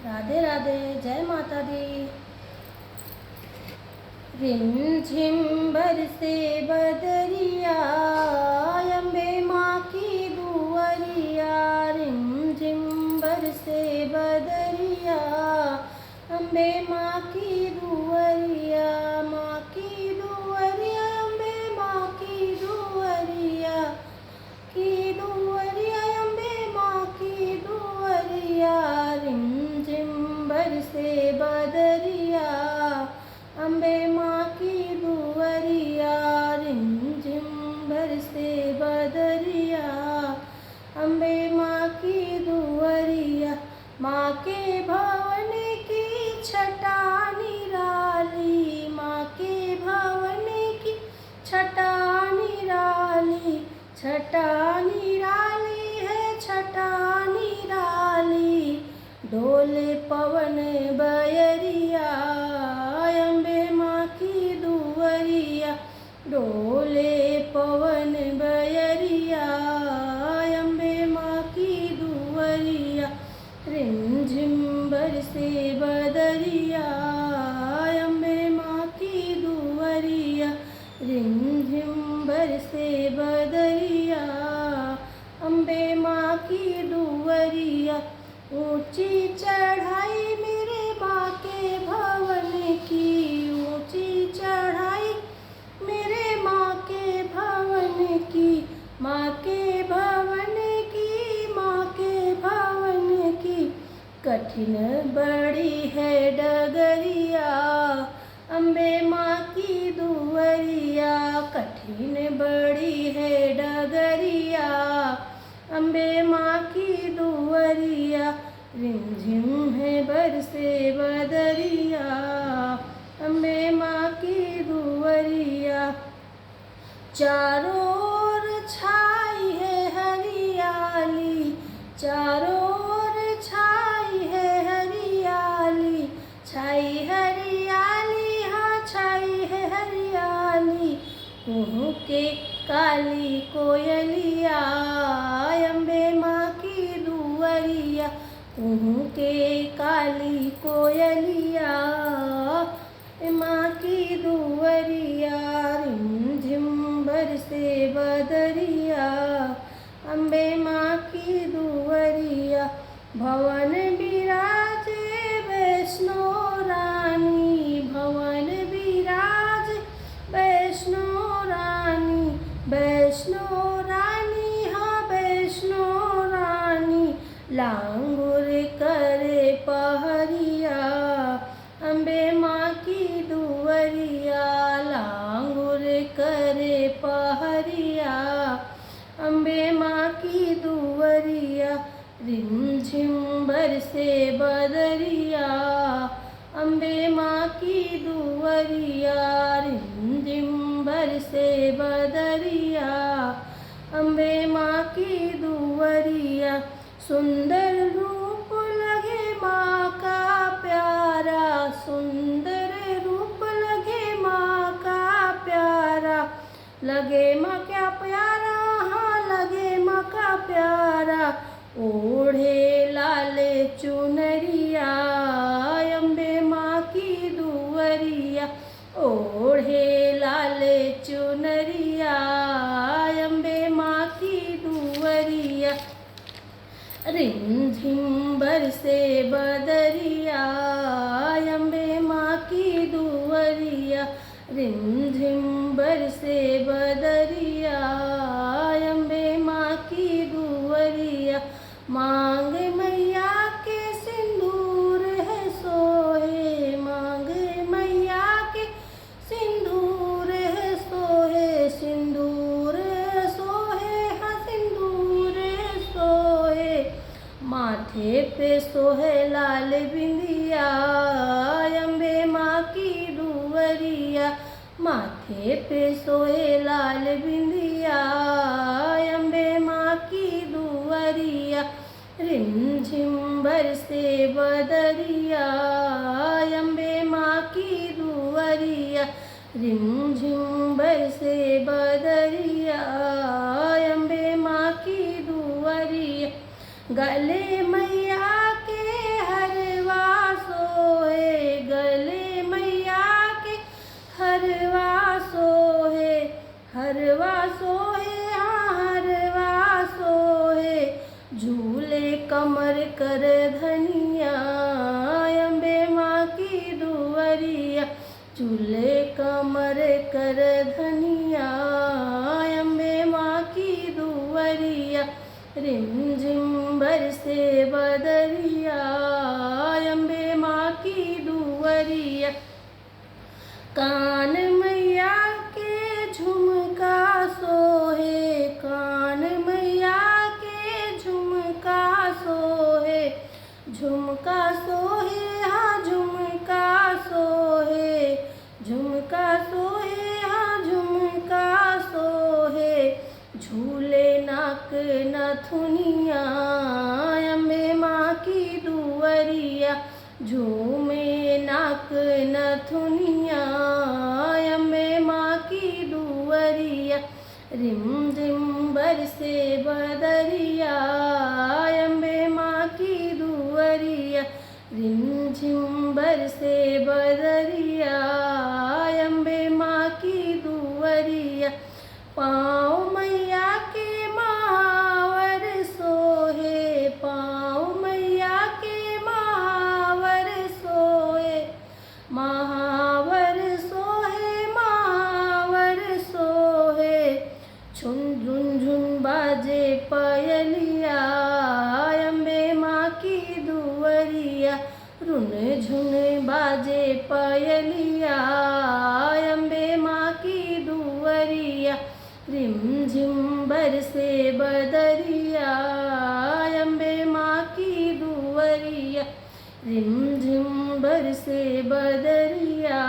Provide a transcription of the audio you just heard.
राधे राधे, जय माता दी। रिमझिम बरसे बदरिया, अम्बे माँ की दुआरिया। रिमझिम बरसे बदरिया, अम्बे माँ की दुआरिया। माँ की दुआरिया, अम्बे माँ की दुआरिया, अम्बे माँ की दुआरिया। रिमझिम बरसे बदरिया, अम्बे माँ की दुआरिया। रिमझिम बरसे बदरिया, अम्बे माँ की दुआरिया। माँ के भवन की छटा निराली, माँ के भवन की छटा निराली। छटा निराली है, छटा निराली। डोले पवन बयरिया, अम्बे माँ की दुआरिया। डोले पवन बयरिया, अम्बे माँ की दुआरिया। रिमझिम बरसे बदरिया, अम्बे माँ की दुआरिया। रिमझिम बरसे बदरिया, अम्बे माँ की दुआरिया। ऊंची चढ़ाई मेरे माँ के भवन की, ऊंची चढ़ाई मेरे माँ के भवन की। माँ के भवन की, माँ के भवन की। कठिन बड़ी है डगरिया, अम्बे माँ की दुआरिया। कठिन बड़ी है डगरिया, अम्बे माँ की दुआरिया। रिमझिम है बरसे बदरिया, अम्बे माँ की दुआरिया। चारों ओर छाई है हरियाली, चारों ओर छाई है हरियाली। छाई हरियाली, हाँ छाई है हरियाली। कुहू के काली कोयलिया, अम्बे माँ की दुआरिया। कुहू के काली कोयलिया, माँ की दुआरिया। रिमझिम बरसे बदरिया, अम्बे माँ की दुआरिया। भवन बिराजे वैष्णो रानी, भवन बिराजे वैष्णो रानी। वैष्णो रानी, हाँ वैष्णो रानी। लांगुर करे पहरिया, अम्बे माँ की दुआरिया। लांगुर करे पहरिया, अम्बे माँ की दुआरिया। रिमझिम बरसे बदरिया, अम्बे माँ की दुआरिया। रिमझिम बरसे बदरिया, अम्बे माँ की दुआरिया। सुंदर रूप लगे माँ का प्यारा, सुंदर रूप लगे माँ का प्यारा। लगे माँ का प्यारा, हाँ लगे माँ का प्यारा। ओढ़े लाल चुनरिया, अम्बे माँ की दुआरिया। ओढ़े लाल चुनरिया, अम्बे माँ की दुआरिया। रिमझिम बरसे बदरिया, अम्बे माँ की दुआरिया। रिमझिम बरसे बदरिया, अम्बे माँ की दुआरिया। मांग मैया के सिंदूर है सोहे, मांग मैया के सिंदूर है सोहे। सिंदूर सोहे, हाँ सिंदूर सोहे। माथे पे सोहे लाल बिंदिया, अम्बे माँ की दुआरिया। माथे पे सोहे लाल बिंदिया, अम्बे माँ की दुआरिया। रिमझिम बरसे बदरिया, अम्बे माँ की दुआरिया। रिमझिम बरसे बदरिया, अम्बे माँ की दुआरिया। गले मैया के हरवा धनिया अम्बे माँ की दुवरिया झूले कमर कर धनिया अम्बे माँ की दुवरिया रिमझिम बरसे बदरिया अम्बे माँ की दुवरिया कान मैया के झुमका सोहे कान मैया के झुमका सोहे झुमका सोहे हाँ झुमका सोहे झुमका सोहे हाँ झुमका सोहे झूले नाक नथुनिया अम्बे माँ की दुवरिया झूमे नाक नथुनिया अम्बे माँ की दुवरिया रिमझिम बरसे बदरिया अम्बे माँ की दुवरिया रिमझिम बरसे बदरिया अम्बे माँ की दुवरिया पाँव मैया के महावर सोहे पाँव मैया के महावर सोहे महावर सोहे महावर सोहे झुन झुन झुन बाजे पयलिया अम्बे माँ की दुवरिया रुन झुन बाजे पयलिया अम्बे माँ की दुवरिया रिमझिम बरसे बदरिया अम्बे माँ की दुवरिया रिमझिम बरसे बदरिया